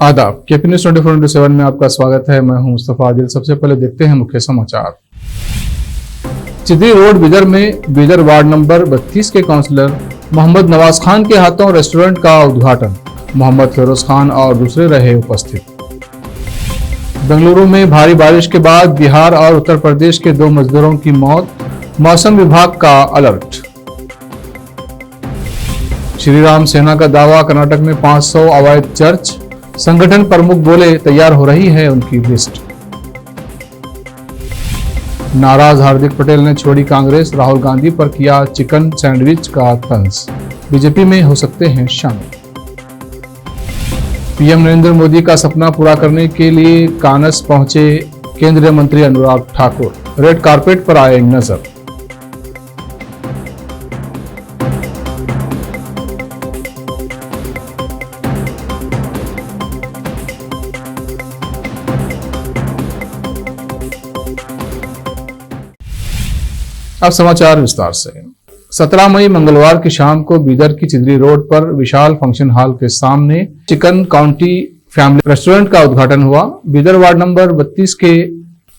आदाब, KP news 24/7 में आपका स्वागत है। मैं हूं मुस्तफा आदिल। सबसे पहले देखते हैं मुख्य समाचार। चिदरी रोड बिदर में बिदर वार्ड नंबर 32 के काउंसलर मोहम्मद नवाज खान के हाथों रेस्टोरेंट का उद्घाटन। मोहम्मद फिरोज खान और दूसरे रहे उपस्थित। बेंगलुरु में भारी बारिश के बाद बिहार और उत्तर प्रदेश के 2 मजदूरों की मौत, मौसम विभाग का अलर्ट। श्री राम सेना का दावा, कर्नाटक में 500 अवैध चर्च। संगठन प्रमुख बोले तैयार हो रही है उनकी लिस्ट। नाराज हार्दिक पटेल ने छोड़ी कांग्रेस, राहुल गांधी पर किया चिकन सैंडविच का तंज। बीजेपी में हो सकते हैं शामिल। पीएम नरेंद्र मोदी का सपना पूरा करने के लिए कानस पहुंचे केंद्रीय मंत्री अनुराग ठाकुर, रेड कारपेट पर आए नजर। अब समाचार विस्तार से। 17 मई मंगलवार की शाम को बीदर की चिदरी रोड पर विशाल फंक्शन हॉल के सामने चिकन काउंटी फैमिली रेस्टोरेंट का उद्घाटन हुआ। बीदर वार्ड नंबर 32 के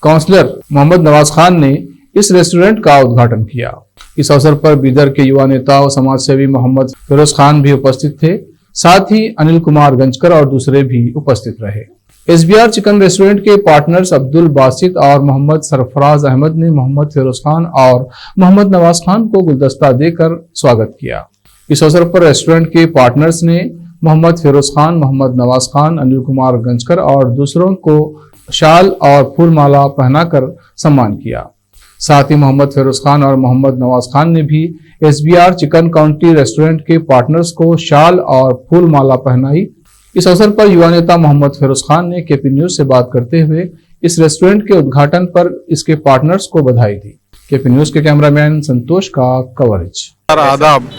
काउंसलर मोहम्मद नवाज खान ने इस रेस्टोरेंट का उद्घाटन किया। इस अवसर पर बीदर के युवा नेता और समाज सेवी मोहम्मद फिरोज खान भी उपस्थित थे। साथ ही अनिल कुमार गंजकर और दूसरे भी उपस्थित रहे। SBR चिकन रेस्टोरेंट के पार्टनर्स अब्दुल बासित और मोहम्मद सरफराज अहमद ने मोहम्मद फिरोज खान और मोहम्मद नवाज खान को गुलदस्ता देकर स्वागत किया। इस अवसर पर रेस्टोरेंट के पार्टनर्स ने मोहम्मद फिरोज खान, मोहम्मद नवाज खान, अनिल कुमार गंजकर और दूसरों को शाल और फूलमाला पहनाकर सम्मान किया। साथ ही मोहम्मद फिरोज खान और मोहम्मद नवाज खान ने भी SBR चिकन काउंटी रेस्टोरेंट के पार्टनर्स को शाल और फूलमाला पहनाई। इस अवसर पर युवा नेता मोहम्मद फिरोज खान ने केपी न्यूज से बात करते हुए इस रेस्टोरेंट के उद्घाटन पर इसके पार्टनर्स को बधाई दी। केपी न्यूज के कैमरामैन संतोष का कवरेज। आदाब,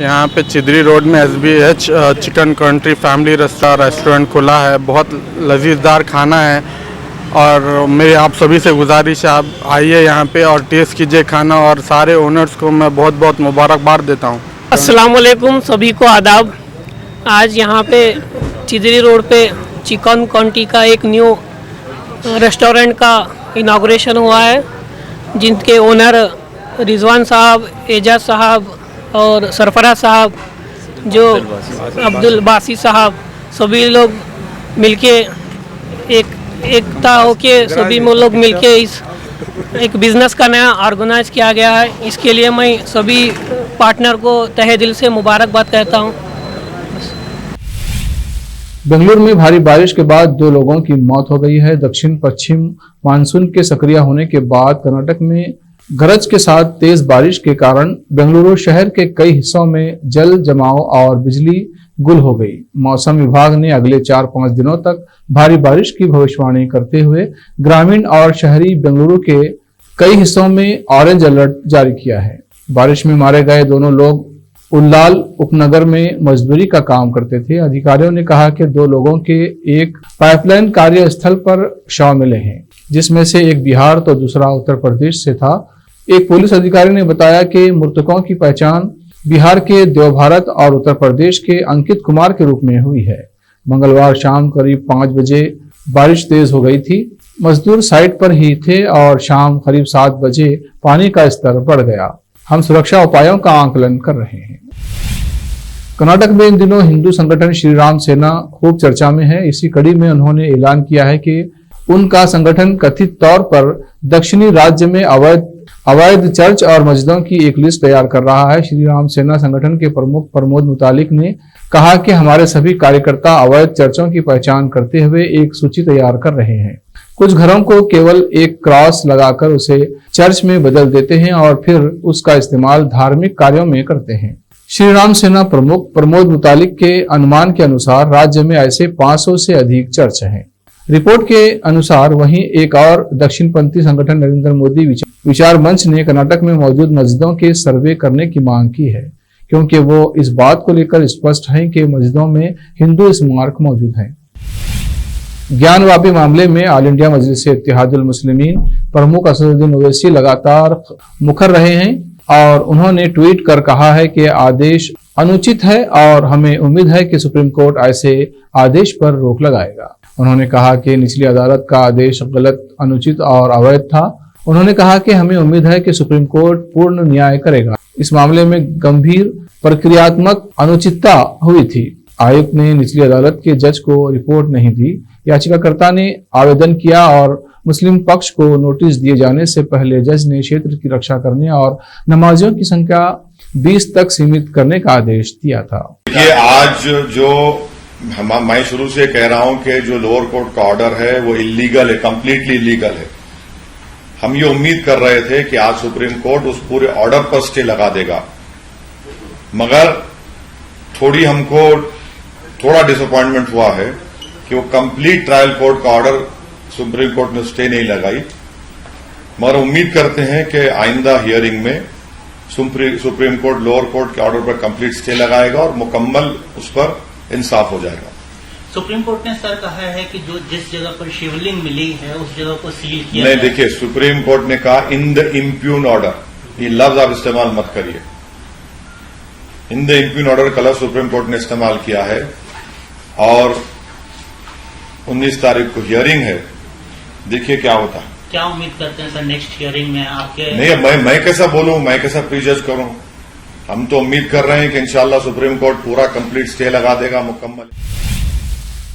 यहाँ पे चिदरी रोड में SBH chicken country family restaurant खुला है। बहुत लजीजदार खाना है और मेरी आप सभी से गुजारिश है, आप आइए यहाँ पे और टेस्ट कीजिए खाना। और सारे ओनर्स को मैं बहुत बहुत मुबारकबाद देता हूँ। अस्सलाम वालेकुम, सभी को आदाब। आज यहाँ पे चिदरी रोड पे चिकन काउंटी का एक न्यू रेस्टोरेंट का इनाग्रेशन हुआ है, जिनके ओनर रिजवान साहब, एजाज साहब और सरफराज साहब, जो अब्दुल बासी साहब, सभी लोग मिलके एकता होके सभी लोग मिलके इस एक बिज़नेस का नया ऑर्गेनाइज किया गया है। इसके लिए मैं सभी पार्टनर को तहे दिल से मुबारकबाद कहता हूँ। बेंगलुरु में भारी बारिश के बाद 2 लोगों की मौत हो गई है। दक्षिण पश्चिम मानसून के सक्रिय होने के बाद कर्नाटक में गरज के साथ तेज बारिश के कारण बेंगलुरु शहर के कई हिस्सों में जल जमाव और बिजली गुल हो गई। मौसम विभाग ने अगले 4-5 दिनों तक भारी बारिश की भविष्यवाणी करते हुए ग्रामीण और शहरी बेंगलुरु के कई हिस्सों में ऑरेंज अलर्ट जारी किया है। बारिश में मारे गए दोनों लोग उल्लाल उपनगर में मजदूरी का काम करते थे। अधिकारियों ने कहा कि 2 लोगों के एक पाइपलाइन कार्यस्थल पर शव मिले हैं, जिसमें से एक बिहार तो दूसरा उत्तर प्रदेश से था। एक पुलिस अधिकारी ने बताया कि मृतकों की पहचान बिहार के देव भारत और उत्तर प्रदेश के अंकित कुमार के रूप में हुई है। मंगलवार शाम करीब 5 बजे बारिश तेज हो गई थी। मजदूर साइट पर ही थे और शाम करीब 7 बजे पानी का स्तर बढ़ गया। हम सुरक्षा उपायों का आकलन कर रहे हैं। कर्नाटक में इन दिनों हिंदू संगठन श्री राम सेना खूब चर्चा में है। इसी कड़ी में उन्होंने ऐलान किया है कि उनका संगठन कथित तौर पर दक्षिणी राज्य में अवैध चर्च और मस्जिदों की एक लिस्ट तैयार कर रहा है। श्री राम सेना संगठन के प्रमुख प्रमोद मुतालिक ने कहा कि हमारे सभी कार्यकर्ता अवैध चर्चों की पहचान करते हुए एक सूची तैयार कर रहे हैं। कुछ घरों को केवल एक क्रॉस लगाकर उसे चर्च में बदल देते हैं और फिर उसका इस्तेमाल धार्मिक कार्यों में करते हैं। श्री राम सेना प्रमुख प्रमोद मुतालिक के अनुमान के अनुसार राज्य में ऐसे 500 से अधिक चर्च हैं। रिपोर्ट के अनुसार वहीं एक और दक्षिणपंथी संगठन नरेंद्र मोदी विचार मंच ने कर्नाटक में मौजूद मस्जिदों के सर्वे करने की मांग की है, क्योंकि वो इस बात को लेकर स्पष्ट हैं कि मस्जिदों में हिंदू स्मारक मौजूद हैं। ज्ञानवापी मामले में ऑल इंडिया मजलिस-ए-इत्तेहादुल मुस्लिमीन प्रमुख असदुद्दीन ओवैसी लगातार मुखर रहे हैं और उन्होंने ट्वीट कर कहा है कि आदेश अनुचित है और हमें उम्मीद है कि सुप्रीम कोर्ट ऐसे आदेश पर रोक लगाएगा। उन्होंने कहा कि निचली अदालत का आदेश गलत, अनुचित और अवैध था। उन्होंने कहा कि हमें उम्मीद है कि सुप्रीम कोर्ट पूर्ण न्याय करेगा। इस मामले में गंभीर प्रक्रियात्मक अनुचितता हुई थी। आयुक्त ने निचली अदालत के जज को रिपोर्ट नहीं दी। याचिकाकर्ता ने आवेदन किया और मुस्लिम पक्ष को नोटिस दिए जाने से पहले जज ने क्षेत्र की रक्षा करने और नमाजियों की संख्या 20 तक सीमित करने का आदेश दिया था। ये आज जो मैं शुरू से कह रहा हूं कि जो लोअर कोर्ट का ऑर्डर है वो इलीगल है, कंप्लीटली इलीगल है। हम ये उम्मीद कर रहे थे कि आज सुप्रीम कोर्ट उस पूरे ऑर्डर पर स्टे लगा देगा, मगर थोड़ा डिसअपॉइंटमेंट हुआ है कि वो कंप्लीट ट्रायल कोर्ट का ऑर्डर सुप्रीम कोर्ट ने स्टे नहीं लगाई। मगर उम्मीद करते हैं कि आइंदा हियरिंग में सुप्रीम कोर्ट लोअर कोर्ट के ऑर्डर पर कंप्लीट स्टे लगाएगा और मुकम्मल उस पर इंसाफ हो जाएगा। सुप्रीम कोर्ट ने सर कहा है कि जो जिस जगह पर शिवलिंग मिली है उस जगह को सील किया नहीं, देखिए सुप्रीम कोर्ट ने कहा इन द इम्प्यून ऑर्डर, ये लफ्ज आप इस्तेमाल मत करिए। इन द इम्प्यून ऑर्डर का लफ्ज सुप्रीम कोर्ट ने इस्तेमाल किया है और 19 तारीख को हियरिंग है, देखिए क्या होता है। क्या उम्मीद करते हैं सर नेक्स्ट हियरिंग में आपके? नहीं, मैं कैसा बोलूं, मैं कैसा प्रीजज करूं। हम तो उम्मीद कर रहे हैं कि इंशाल्लाह सुप्रीम कोर्ट पूरा कंप्लीट स्टे लगा देगा मुकम्मल।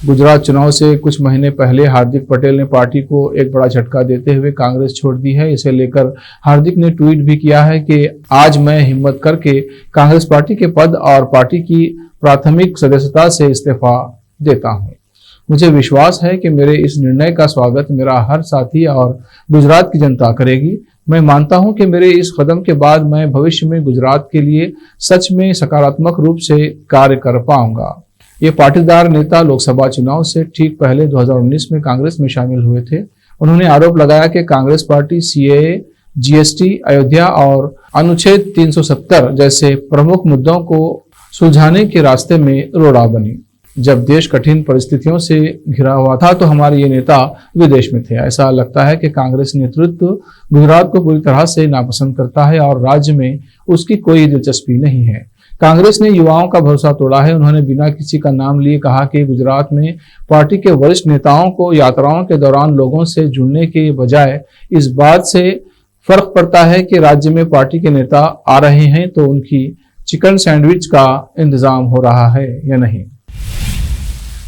गुजरात चुनाव से कुछ महीने पहले हार्दिक पटेल ने पार्टी को एक बड़ा झटका देते हुए कांग्रेस छोड़ दी है। इसे लेकर हार्दिक ने ट्वीट भी किया है कि आज मैं हिम्मत करके कांग्रेस पार्टी के पद और पार्टी की प्राथमिक सदस्यता से इस्तीफा देता हूं। मुझे विश्वास है कि मेरे इस निर्णय का स्वागत मेरा हर साथी और गुजरात की जनता करेगी। मैं मानता हूं कि मेरे इस कदम के बाद मैं भविष्य में गुजरात के लिए सच में सकारात्मक रूप से कार्य कर पाऊंगा। ये पाटीदार नेता लोकसभा चुनाव से ठीक पहले 2019 में कांग्रेस में शामिल हुए थे। उन्होंने आरोप लगाया कि Congress party CAA, GST, Ayodhya और अनुच्छेद 370 जैसे प्रमुख मुद्दों को सुलझाने के रास्ते में रोड़ा बनी। जब देश कठिन परिस्थितियों से घिरा हुआ था तो हमारे ये नेता विदेश में थे। ऐसा लगता है कि कांग्रेस नेतृत्व गुजरात को पूरी तरह से नापसंद करता है और राज्य में उसकी कोई दिलचस्पी नहीं है। कांग्रेस ने युवाओं का भरोसा तोड़ा है। उन्होंने बिना किसी का नाम लिए कहा कि गुजरात में पार्टी के वरिष्ठ नेताओं को यात्राओं के दौरान लोगों से जुड़ने के बजाय इस बात से फर्क पड़ता है कि राज्य में पार्टी के नेता आ रहे हैं तो उनकी चिकन सैंडविच का इंतजाम हो रहा है या नहीं।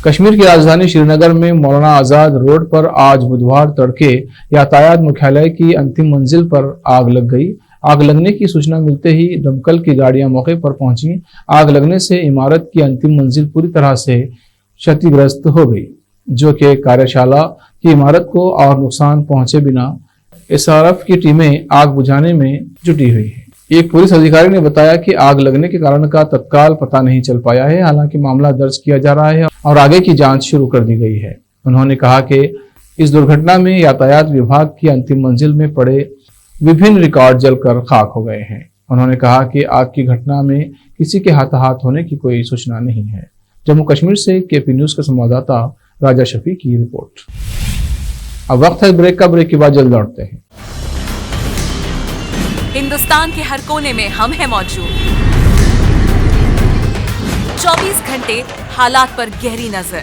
कश्मीर की राजधानी श्रीनगर में मौलाना आजाद रोड पर आज बुधवार तड़के यातायात मुख्यालय की अंतिम मंजिल पर आग लग गई। आग लगने की सूचना मिलते ही दमकल की गाड़ियां मौके पर पहुंची। आग लगने से इमारत की अंतिम मंजिल पूरी तरह से क्षतिग्रस्त हो गई, जो कि कार्यशाला की इमारत को और नुकसान पहुंचे बिना एसआरएफ की टीमें आग बुझाने में जुटी हुई है। एक पुलिस अधिकारी ने बताया कि आग लगने के कारण का तत्काल पता नहीं चल पाया है। हालांकि मामला दर्ज किया जा रहा है और आगे की जांच शुरू कर दी गई है। उन्होंने कहा कि इस दुर्घटना में यातायात विभाग की अंतिम मंजिल में पड़े विभिन्न रिकॉर्ड जलकर खाक हो गए हैं। उन्होंने कहा कि आग की घटना में किसी के हाथाहाथ होने की कोई सूचना नहीं है। जम्मू कश्मीर से केपी न्यूज के संवाददाता राजा शफी की रिपोर्ट। अब वक्त है ब्रेक का। ब्रेक के बाद जल्द लौटते हैं। हिंदुस्तान के हर कोने में हम हैं मौजूद। 24 घंटे हालात पर गहरी नजर,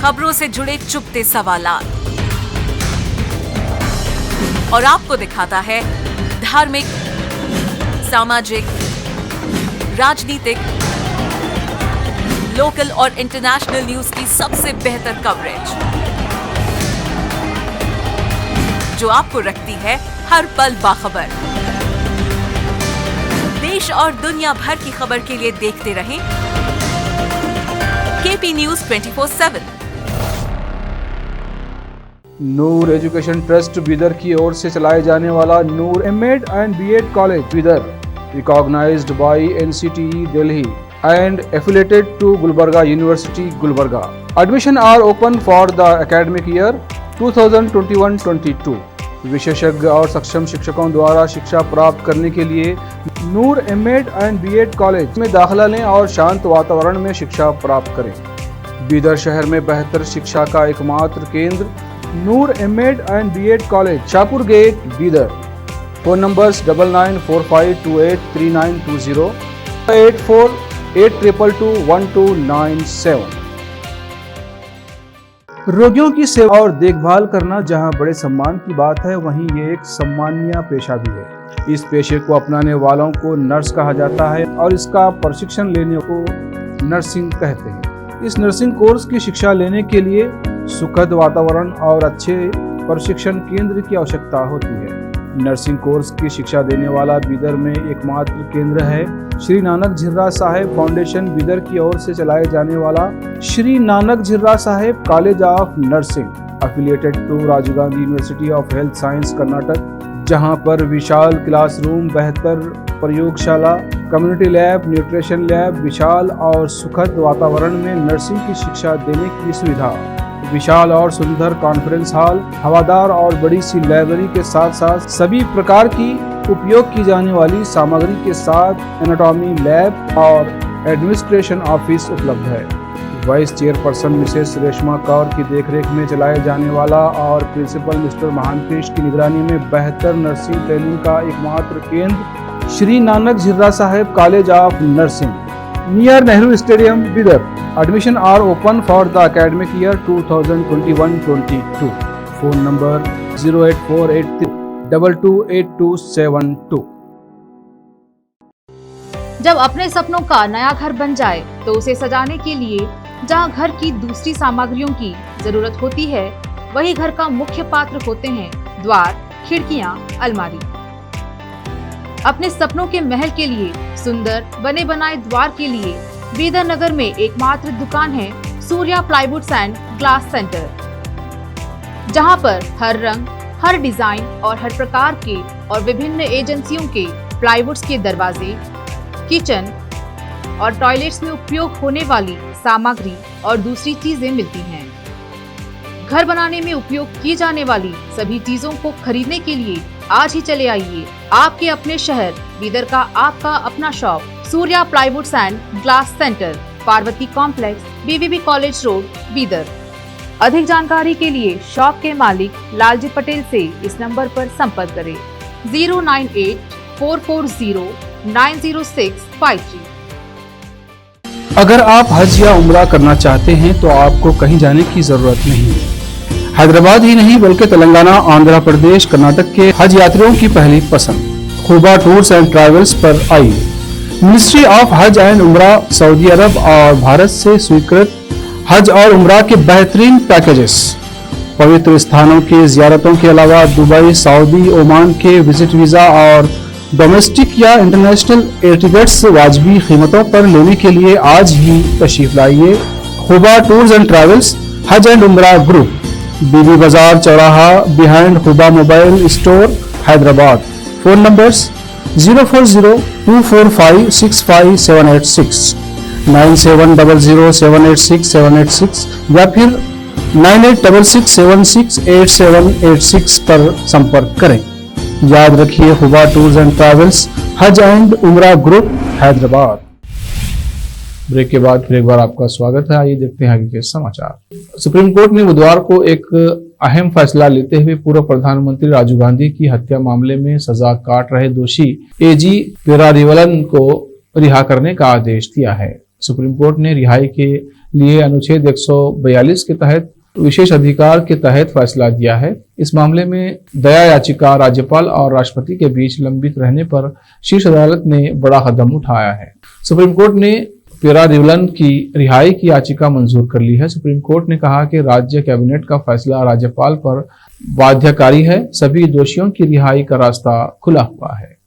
खबरों से जुड़े चुपते सवालात और आपको दिखाता है धार्मिक, सामाजिक, राजनीतिक, लोकल और इंटरनेशनल न्यूज की सबसे बेहतर कवरेज, जो आपको रखती है हर पल बाखबर। देश और दुनिया भर की खबर के लिए देखते रहें KP news 24/7। Noor education trust Bidar की ओर से चलाए जाने वाला Noor MEd and BEd college Bidar, recognised by NCTE Delhi and affiliated to Gulbarga University, Gulbarga. Admission are open for the academic year 2021-22. विशेषज्ञ और सक्षम शिक्षकों द्वारा शिक्षा प्राप्त करने के लिए नूर एमएड एंड बीएड कॉलेज में दाखिला लें और शांत वातावरण में शिक्षा प्राप्त करें। बीदर शहर में बेहतर शिक्षा का एकमात्र केंद्र Noor MEd and BEd college, Shahpur gate, Bidar. Phone numbers 9945283920, 8482221297। रोगियों की सेवा और देखभाल करना जहां बड़े सम्मान की बात है, वहीं ये एक सम्मानीय पेशा भी है। इस पेशे को अपनाने वालों को नर्स कहा जाता है और इसका प्रशिक्षण लेने को नर्सिंग कहते हैं। इस नर्सिंग कोर्स की शिक्षा लेने के लिए सुखद वातावरण और अच्छे प्रशिक्षण केंद्र की आवश्यकता होती है। नर्सिंग कोर्स की शिक्षा देने वाला बीदर में एकमात्र केंद्र है श्री नानक झिर्रा साहेब फाउंडेशन बीदर की ओर से चलाए जाने वाला Shri Nanak Jhirra Saheb college of nursing, affiliated to Rajiv Gandhi university of health science Karnataka, जहां पर विशाल क्लासरूम, बेहतर प्रयोगशाला, कम्युनिटी लैब, न्यूट्रिशन लैब, विशाल और सुखद वातावरण में नर्सिंग की शिक्षा देने की सुविधा, विशाल और सुंदर कॉन्फ्रेंस हॉल, हवादार और बड़ी सी लाइब्रेरी के साथ साथ सभी प्रकार की उपयोग की जाने वाली सामग्री के साथ एनाटॉमी लैब और एडमिनिस्ट्रेशन ऑफिस उपलब्ध है। Vice chairperson Mrs Reshma Kaur की देखरेख में चलाए जाने वाला और प्रिंसिपल मिस्टर महानकृष्ण की निगरानी में बेहतर नर्सिंग ट्रेनिंग का एकमात्र केंद्र Shri Nanak Jhirra Saheb college of nursing, near Nehru stadium Bidar. Admission are open for the academic year 2021-22. Phone number 08483228272. जब अपने सपनों का नया घर बन जाए तो उसे सजाने के लिए जहां घर की दूसरी सामग्रियों की जरूरत होती है, वही घर का मुख्य पात्र होते हैं द्वार, खिड़कियां, अलमारी। अपने सपनों के महल के लिए सुंदर बने बनाए द्वार के लिए बीदर नगर में एकमात्र दुकान है Surya plywoods and glass centre, जहां पर हर रंग, हर डिजाइन और हर प्रकार के और विभिन्न एजेंसियों के प्लाईवुड्स के दरवाजे, किचन और टॉयलेट्स में उपयोग होने वाली सामग्री और दूसरी चीजें मिलती हैं। घर बनाने में उपयोग की जाने वाली सभी चीजों को खरीदने के लिए आज ही चले आइए आपके अपने शहर बीदर का आपका अपना shop Surya plywoods and glass centre, Parvati complex, BVB college road, Bidar. अधिक जानकारी के लिए शॉप के मालिक लालजी पटेल से इस नंबर पर संपर्क करें 09844090653। अगर आप हज या उम्रा करना चाहते हैं तो आपको कहीं जाने की जरूरत नहीं है। हैदराबाद ही नहीं बल्कि तेलंगाना, आंध्र प्रदेश, कर्नाटक के हज यात्रियों की पहली पसंद खुबा टूर्स एंड ट्रैवल्स पर आई। मिनिस्ट्री ऑफ हज एंड उम्रा सऊदी अरब और भारत से स्वीकृत हज और उम्रा के बेहतरीन पैकेजेस, पवित्र स्थानों की जियारतों के अलावा दुबई, सऊदी, ओमान के विजिट वीजा और डोमेस्टिक या इंटरनेशनल एयर टिकट्स वाजबी कीमतों पर लेने के लिए आज ही तशरीफ लाइए। खुबा टूर्स एंड ट्रैवल्स, हज एंड उम्रा ग्रुप, बीबी बाजार चौराहा, behind Khuba mobile store, Hyderabad. Phone numbers 04024565786, 9700786786 या फिर 9866768786 पर संपर्क करें। याद रखिए, खुबा टूर्स एंड ट्रैवल्स, हज एंड उम्रा ग्रुप, हैदराबाद। ब्रेक के बाद फिर एक बार आपका स्वागत है। आइए देखते हैं आगे के समाचार। सुप्रीम कोर्ट ने बुधवार को एक अहम फैसला लेते हुए पूर्व प्रधानमंत्री राजीव गांधी की हत्या मामले में सजा काट रहे दोषी एजी पेरारीवलन को रिहा करने का आदेश दिया है। सुप्रीम कोर्ट ने रिहाई के लिए अनुच्छेद 142 के तहत विशेष अधिकार के तहत फैसला दिया है। इस मामले में दया याचिका राज्यपाल और राष्ट्रपति के बीच लंबित रहने पर शीर्ष अदालत ने बड़ा कदम उठाया है। सुप्रीम कोर्ट ने पेरारीवलन की रिहाई की याचिका मंजूर कर ली है। सुप्रीम कोर्ट ने कहा कि राज्य कैबिनेट का फैसला राज्यपाल पर बाध्यकारी है। सभी दोषियों की रिहाई का रास्ता खुला हुआ है।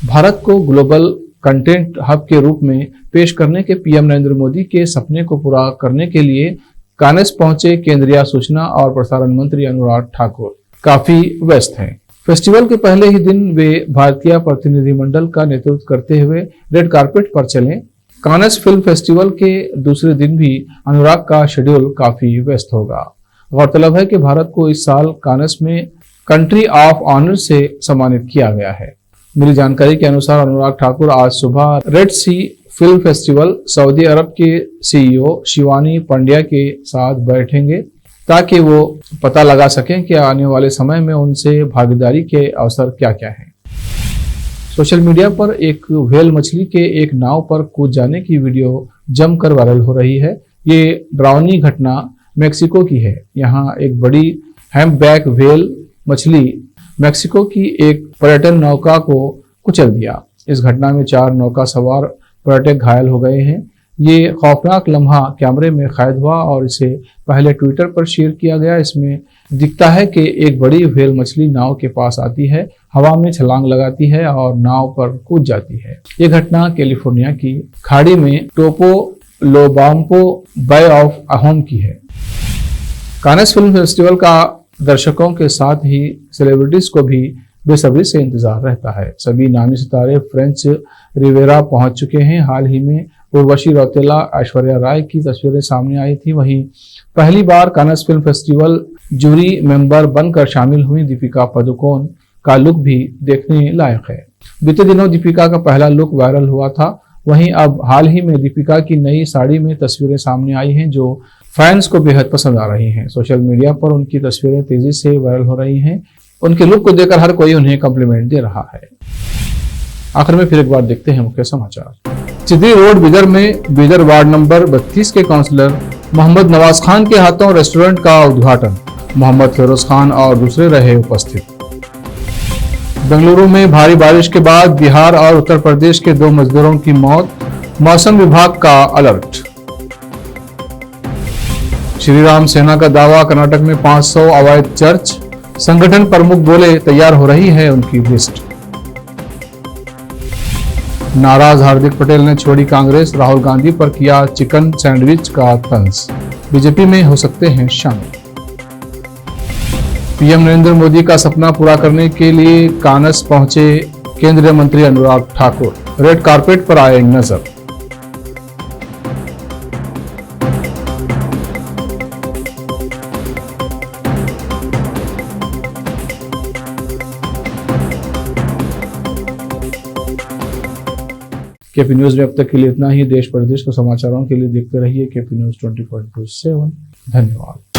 भारत को ग्लोबल कंटेंट हब के रूप में पेश करने के पीएम नरेंद्र मोदी के सपने को पूरा करने के लिए कानस पहुंचे केंद्रीय सूचना और प्रसारण मंत्री अनुराग ठाकुर काफी व्यस्त हैं। फेस्टिवल के पहले ही दिन वे भारतीय प्रतिनिधिमंडल का नेतृत्व करते हुए रेड कारपेट पर चले। कानस फिल्म फेस्टिवल के दूसरे दिन भी अनुराग का शेड्यूल काफी व्यस्त होगा। गौरतलब है कि भारत को इस साल कानस में कंट्री ऑफ ऑनर से सम्मानित किया गया है। मिली जानकारी के अनुसार अनुराग ठाकुर आज सुबह रेड सी फिल्म फेस्टिवल सऊदी अरब के सीईओ शिवानी पंड्या के साथ बैठेंगे। ताकि वो पता लगा सकें कि आने वाले समय में उनसे भागीदारी के अवसर क्या क्या हैं। सोशल मीडिया पर एक व्हेल मछली के एक नाव पर कूद जाने की वीडियो जमकर वायरल हो रही है। ये डरावनी घटना मेक्सिको की है। यहाँ एक बड़ी हैम्पबैक व्हेल मछली मेक्सिको की एक पर्यटन नौका को कुचल दिया। इस घटना में 4 नौका सवार पर्यटक घायल हो गए हैं। ये खौफनाक लम्हा कैमरे में कैद हुआ और इसे पहले ट्विटर पर शेयर किया गया। इसमें दिखता है कि एक बड़ी व्हेल मछली नाव के पास आती है, हवा में छलांग लगाती है और नाव पर कूद जाती है। ये घटना कैलिफोर्निया की खाड़ी में टोपो लोबाम्पो बे ऑफ अहोम की है। कान्स फिल्म फेस्टिवल का दर्शकों के साथ ही सेलिब्रिटीज को भी बेसब्री से इंतजार रहता है। सभी नामी सितारे फ्रेंच रिवेरा पहुंच चुके हैं। हाल ही में उर्वशी रौतेला, ऐश्वर्या राय की तस्वीरें सामने आई थी। वहीं पहली बार Cannes film festival jury member बनकर शामिल हुई दीपिका पादुकोण का लुक भी देखने लायक है। बीते दिनों दीपिका का पहला लुक वायरल हुआ था। वहीं अब हाल ही में दीपिका की नई साड़ी में तस्वीरें सामने आई हैं जो फैंस को बेहद पसंद आ रही हैं। सोशल मीडिया पर उनकी तस्वीरें तेजी से वायरल हो रही हैं। उनके लुक को देखकर हर कोई उन्हें कॉम्प्लीमेंट दे रहा है। आखिर में फिर एक बार देखते हैं मुख्य समाचार। चिदरी रोड बिदर में बिदर वार्ड नंबर 32 के काउंसलर मोहम्मद नवाज खान के हाथों रेस्टोरेंट का उद्घाटन। मोहम्मद फिरोज खान और दूसरे रहे उपस्थित। बेंगलुरु में भारी बारिश के बाद बिहार और उत्तर प्रदेश के 2 मजदूरों की मौत, मौसम विभाग का अलर्ट। श्री राम सेना का दावा, कर्नाटक में 500 अवैध चर्च। संगठन प्रमुख बोले तैयार हो रही है उनकी लिस्ट। नाराज हार्दिक पटेल ने छोड़ी कांग्रेस, राहुल गांधी पर किया चिकन सैंडविच का तंज। बीजेपी में हो सकते हैं शामिल। पीएम नरेंद्र मोदी का सपना पूरा करने के लिए कानस पहुंचे केंद्रीय मंत्री अनुराग ठाकुर। रेड कारपेट पर आए नजर। केपी न्यूज में अब तक के लिए इतना ही। देश प्रदेश के समाचारों के लिए देखते रहिए केपी न्यूज 24/7। धन्यवाद।